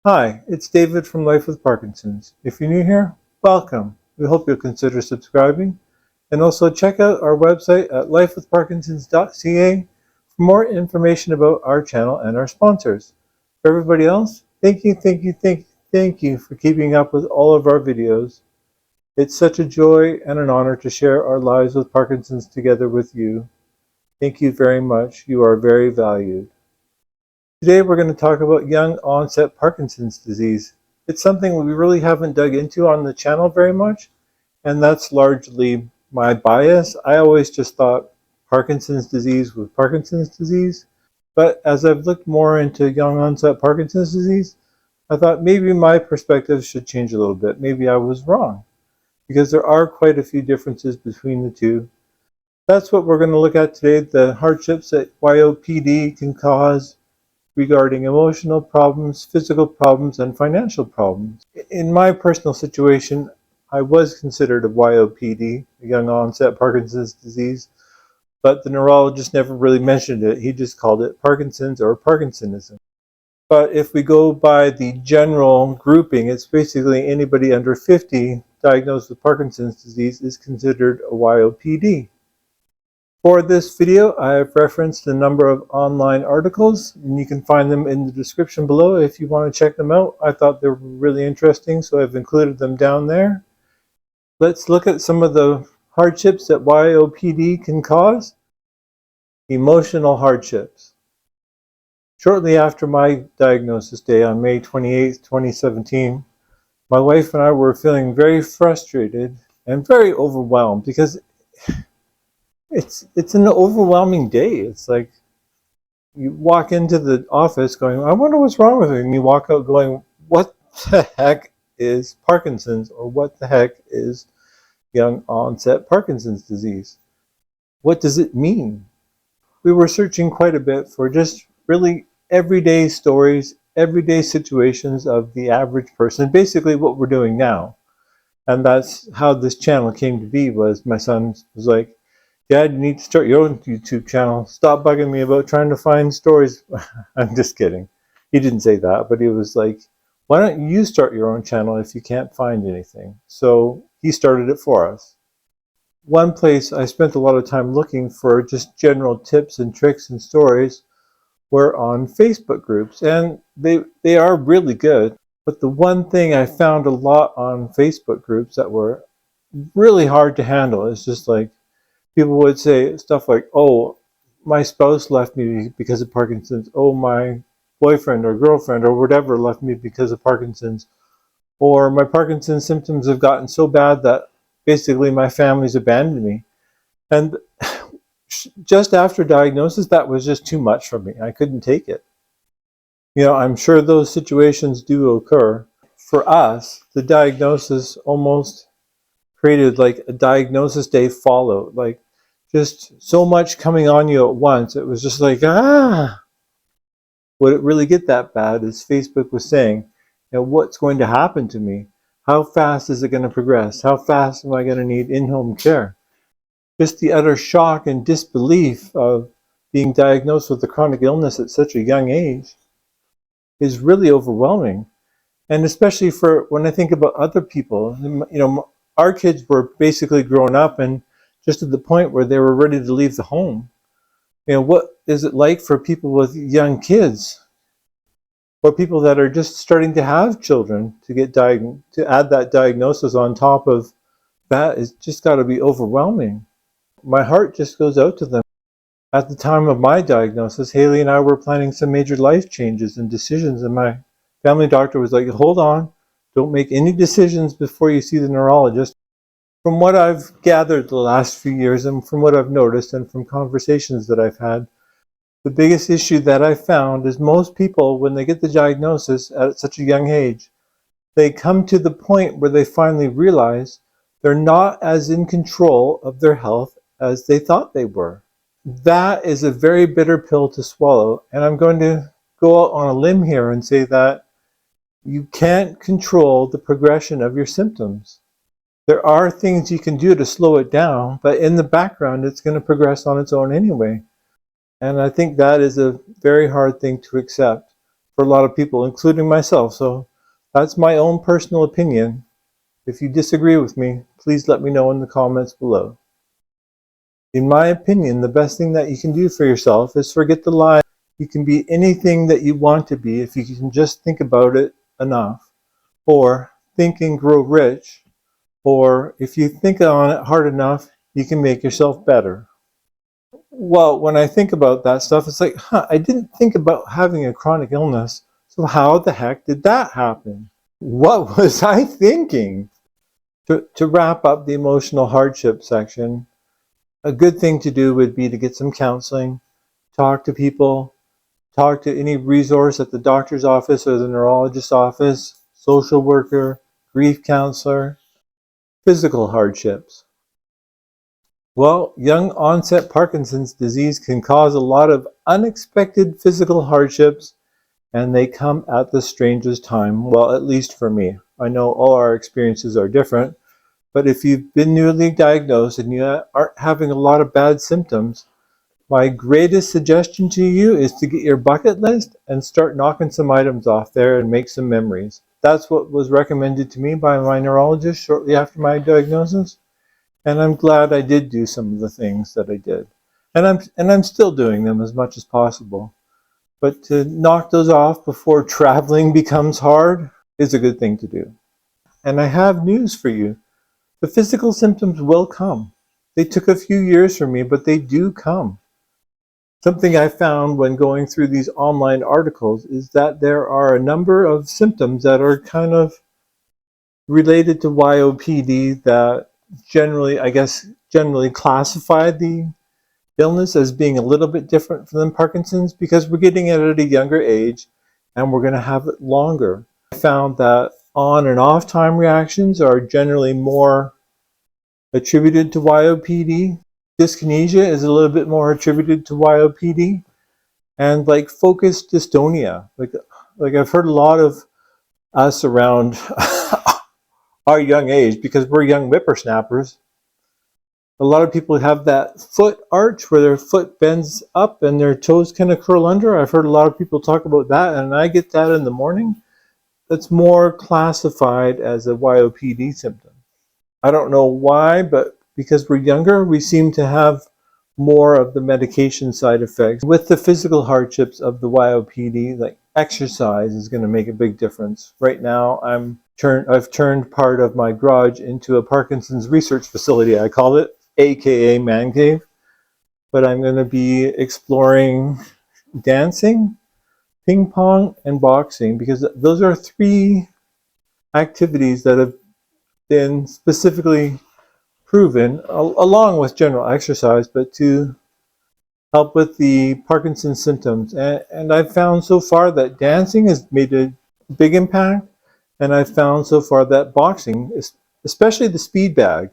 Hi, it's David from Life with Parkinson's. If you're new here, welcome. We hope you'll consider subscribing and also check out our website at lifewithparkinsons.ca for more information about our channel and our sponsors. For everybody else, thank you for keeping up with all of our videos. It's such a joy and an honor to share our lives with Parkinson's together with you. Thank you very much. You are very valued. Today we're going to talk about young onset Parkinson's disease. It's something we really haven't dug into on the channel very much, and that's largely my bias. I always just thought Parkinson's disease was Parkinson's disease, but as I've looked more into young onset Parkinson's disease, I thought maybe my perspective should change a little bit. Maybe I was wrong, because there are quite a few differences between the two. That's what we're going to look at today, the hardships that YOPD can cause regarding emotional problems, physical problems, and financial problems. In my personal situation, I was considered a YOPD, a young onset Parkinson's disease, but the neurologist never really mentioned it. He just called it Parkinson's or Parkinsonism. But if we go by the general grouping, it's basically anybody under 50 diagnosed with Parkinson's disease is considered a YOPD. For this video, I have referenced a number of online articles, and you can find them in the description below if you want to check them out. I thought they were really interesting, so I've included them down there. Let's look at some of the hardships that YOPD can cause. Emotional hardships. Shortly after my diagnosis day on May 28, 2017, my wife and I were feeling very frustrated and very overwhelmed because it's an overwhelming day. It's like you walk into the office going, I wonder what's wrong with me, and you walk out going, what the heck is Parkinson's, or what the heck is young onset Parkinson's disease? What does it mean? We were searching quite a bit for just really everyday stories, everyday situations of the average person, basically what we're doing now. And that's how this channel came to be. Was my son was like, Dad, you need to start your own YouTube channel. Stop bugging me about trying to find stories. I'm just kidding. He didn't say that, but he was like, why don't you start your own channel if you can't find anything? So he started it for us. One place I spent a lot of time looking for just general tips and tricks and stories were on Facebook groups, and they are really good. But the one thing I found a lot on Facebook groups that were really hard to handle is just like, people would say stuff like, oh, my spouse left me because of Parkinson's. Oh, my boyfriend or girlfriend or whatever left me because of Parkinson's. Or my Parkinson's symptoms have gotten so bad that basically my family's abandoned me. And just after diagnosis, that was just too much for me. I couldn't take it. You know, I'm sure those situations do occur. For us, the diagnosis almost created like a diagnosis day fallout, like just so much coming on you at once. It was just like, would it really get that bad? As Facebook was saying, you know, what's going to happen to me? How fast is it going to progress? How fast am I going to need in-home care? Just the utter shock and disbelief of being diagnosed with a chronic illness at such a young age is really overwhelming. And especially for when I think about other people, you know, our kids were basically grown up and just at the point where they were ready to leave the home. You know, what is it like for people with young kids, or people that are just starting to have children, to get to add that diagnosis on top of that? Is just got to be overwhelming. My heart just goes out to them. At the time of my diagnosis, Haley and I were planning some major life changes and decisions, and my family doctor was like, hold on, don't make any decisions before you see the neurologist. From what I've gathered the last few years, and from what I've noticed, and from conversations that I've had, the biggest issue that I found is most people, when they get the diagnosis at such a young age, they come to the point where they finally realize they're not as in control of their health as they thought they were. That is a very bitter pill to swallow, and I'm going to go out on a limb here and say that you can't control the progression of your symptoms. There are things you can do to slow it down, but in the background, it's going to progress on its own anyway. And I think that is a very hard thing to accept for a lot of people, including myself. So that's my own personal opinion. If you disagree with me, please let me know in the comments below. In my opinion, the best thing that you can do for yourself is forget the lie. You can be anything that you want to be if you can just think about it enough. Or Think and Grow Rich. Or if you think on it hard enough, you can make yourself better. Well, when I think about that stuff, it's like, I didn't think about having a chronic illness. So how the heck did that happen? What was I thinking? To wrap up the emotional hardship section, a good thing to do would be to get some counseling, talk to people, talk to any resource at the doctor's office or the neurologist's office, social worker, grief counselor. Physical hardships. Well, young onset Parkinson's disease can cause a lot of unexpected physical hardships, and they come at the strangest time. Well, at least for me. I know all our experiences are different, but if you've been newly diagnosed and you aren't having a lot of bad symptoms, my greatest suggestion to you is to get your bucket list and start knocking some items off there and make some memories. That's what was recommended to me by my neurologist shortly after my diagnosis. And I'm glad I did do some of the things that I did. And I'm still doing them as much as possible. But to knock those off before traveling becomes hard is a good thing to do. And I have news for you. The physical symptoms will come. They took a few years for me, but they do come. Something I found when going through these online articles is that there are a number of symptoms that are kind of related to YOPD that generally classify the illness as being a little bit different from Parkinson's because we're getting it at a younger age and we're going to have it longer. I found that on and off time reactions are generally more attributed to YOPD. Dyskinesia is a little bit more attributed to YOPD. And like focused dystonia. Like I've heard a lot of us around our young age, because we're young whippersnappers, a lot of people have that foot arch where their foot bends up and their toes kind of curl under. I've heard a lot of people talk about that, and I get that in the morning. That's more classified as a YOPD symptom. I don't know why, but because we're younger, we seem to have more of the medication side effects. With the physical hardships of the YOPD, like exercise is going to make a big difference. Right now, I've turned part of my garage into a Parkinson's research facility, I call it, aka man cave. But I'm going to be exploring dancing, ping pong, and boxing, because those are 3 activities that have been specifically proven, along with general exercise, but to help with the Parkinson's symptoms. And I've found so far that dancing has made a big impact, and I've found so far that boxing, especially the speed bag,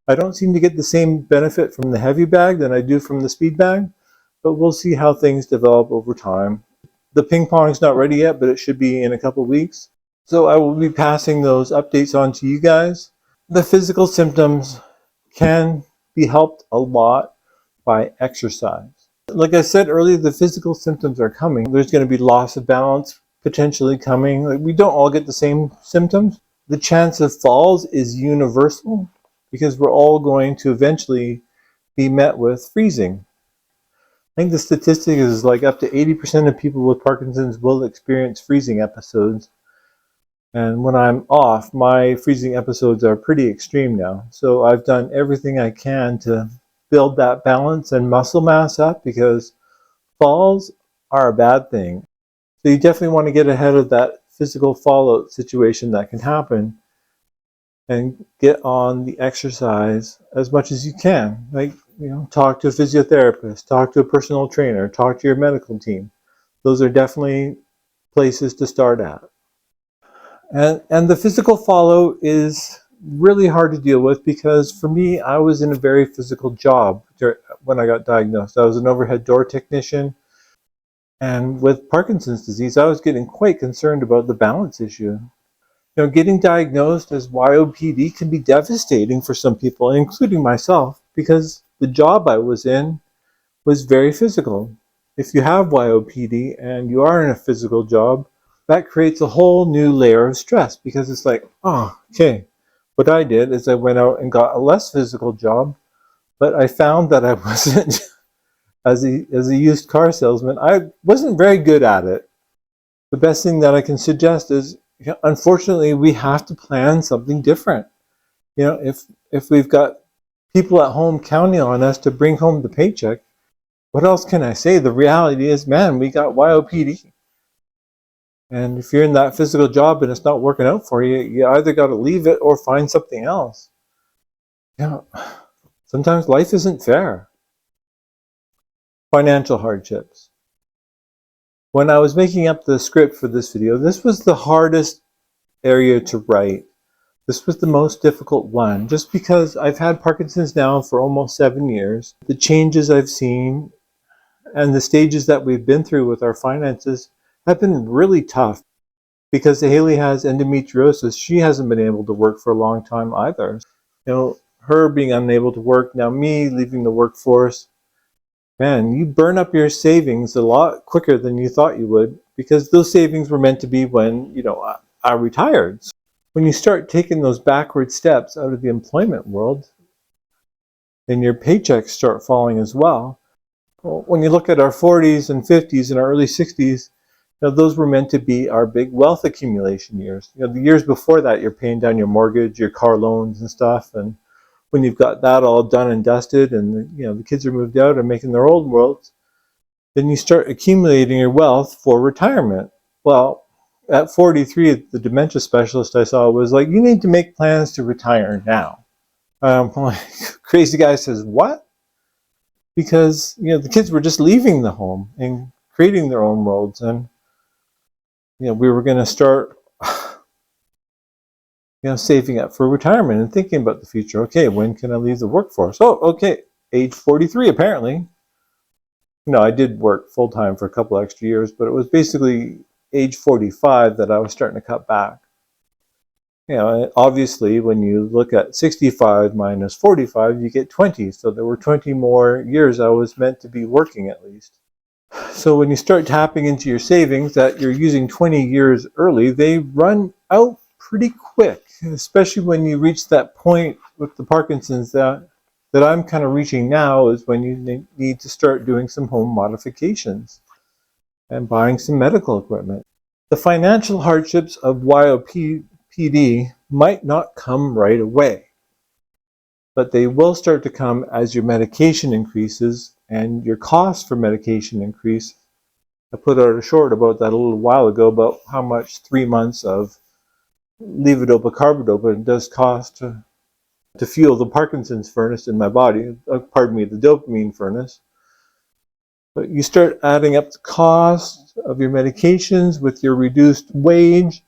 I don't seem to get the same benefit from the heavy bag than I do from the speed bag, but we'll see how things develop over time. The ping pong's not ready yet, but it should be in a couple weeks. So I will be passing those updates on to you guys. The physical symptoms can be helped a lot by exercise. Like I said earlier, the physical symptoms are coming. There's going to be loss of balance potentially coming. Like, we don't all get the same symptoms. The chance of falls is universal because we're all going to eventually be met with freezing. I think the statistic is like up to 80% of people with Parkinson's will experience freezing episodes. And when I'm off, my freezing episodes are pretty extreme now. So I've done everything I can to build that balance and muscle mass up, because falls are a bad thing. So you definitely want to get ahead of that physical fallout situation that can happen and get on the exercise as much as you can. Like, talk to a physiotherapist, talk to a personal trainer, talk to your medical team. Those are definitely places to start at. And the physical fallout is really hard to deal with, because for me, I was in a very physical job when I got diagnosed. I was an overhead door technician. And with Parkinson's disease, I was getting quite concerned about the balance issue. Getting diagnosed as YOPD can be devastating for some people, including myself, because the job I was in was very physical. if you have YOPD and you are in a physical job, that creates a whole new layer of stress, because it's like, oh, okay. What I did is I went out and got a less physical job, but I found that I wasn't, as a used car salesman, I wasn't very good at it. The best thing that I can suggest is, unfortunately, we have to plan something different. If we've got people at home counting on us to bring home the paycheck, what else can I say? The reality is, man, we got YOPD. And if you're in that physical job and it's not working out for you, you either got to leave it or find something else. Sometimes life isn't fair. Financial hardships. When I was making up the script for this video, this was the hardest area to write. This was the most difficult one, just because I've had Parkinson's now for almost 7 years. The changes I've seen and the stages that we've been through with our finances have been really tough. Because Haley has endometriosis, she hasn't been able to work for a long time either. Her being unable to work, now me leaving the workforce, man, you burn up your savings a lot quicker than you thought you would, because those savings were meant to be when, I retired. When you start taking those backward steps out of the employment world, then your paychecks start falling as well. When you look at our 40s and 50s and our early 60s, those were meant to be our big wealth accumulation years. The years before that, you're paying down your mortgage, your car loans and stuff. And when you've got that all done and dusted, and the kids are moved out and making their own worlds, then you start accumulating your wealth for retirement. Well, at 43, the dementia specialist I saw was like, you need to make plans to retire now. Crazy guy says, what? Because the kids were just leaving the home and creating their own worlds, and we were going to start saving up for retirement and thinking about the future. Okay, when can I leave the workforce? Oh, okay, age 43 apparently. I did work full-time for a couple extra years, but it was basically age 45 that I was starting to cut back. Obviously when you look at 65 minus 45, you get 20. So there were 20 more years I was meant to be working at least. So when you start tapping into your savings that you're using 20 years early, they run out pretty quick, especially when you reach that point with the Parkinson's that I'm kind of reaching now, is when you need to start doing some home modifications and buying some medical equipment. The financial hardships of YOPD might not come right away, but they will start to come as your medication increases and your costs for medication increase. I put out a short about that a little while ago, about how much 3 months of levodopa carbidopa does cost to fuel the Parkinson's furnace in my body, the dopamine furnace. But you start adding up the cost of your medications with your reduced wage,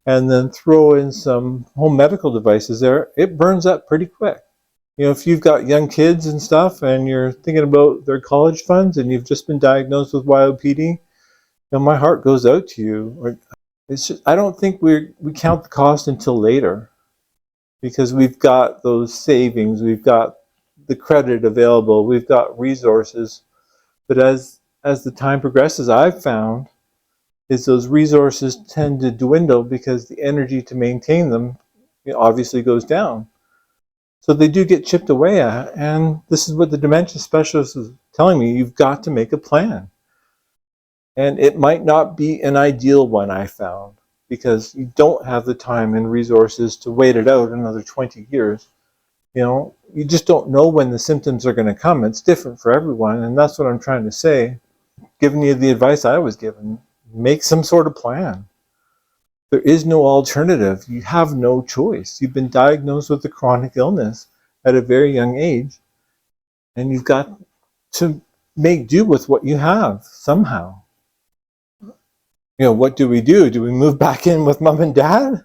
and then throw in some home medical devices there, it burns up pretty quick. If you've got young kids and stuff and you're thinking about their college funds and you've just been diagnosed with YOPD, my heart goes out to you. It's just, I don't think we count the cost until later, because we've got those savings, we've got the credit available, we've got resources. But as the time progresses, I've found is those resources tend to dwindle because the energy to maintain them obviously goes down. So they do get chipped away at, and this is what the dementia specialist is telling me: you've got to make a plan. And it might not be an ideal one, I found, because you don't have the time and resources to wait it out another 20 years. You just don't know when the symptoms are going to come. It's different for everyone, and that's what I'm trying to say. Giving you the advice I was given: make some sort of plan. There is no alternative. You have no choice. You've been diagnosed with a chronic illness at a very young age, and you've got to make do with what you have somehow. What do? Do we move back in with mom and dad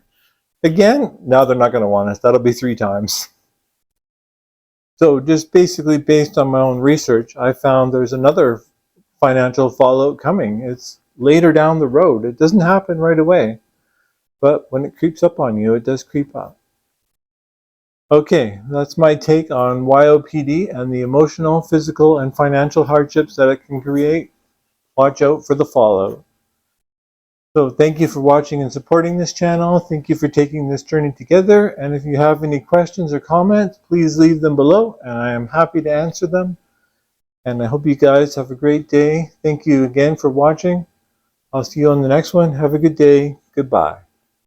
again? No, they're not going to want us. That'll be 3 times. So just basically based on my own research, I found there's another financial fallout coming. It's later down the road. It doesn't happen right away. But when it creeps up on you, it does creep up. Okay, that's my take on YOPD and the emotional, physical, and financial hardships that it can create. watch out for the fallout. So thank you for watching and supporting this channel. Thank you for taking this journey together. And if you have any questions or comments, please leave them below and I am happy to answer them. And I hope you guys have a great day. Thank you again for watching. I'll see you on the next one. Have a good day. Goodbye.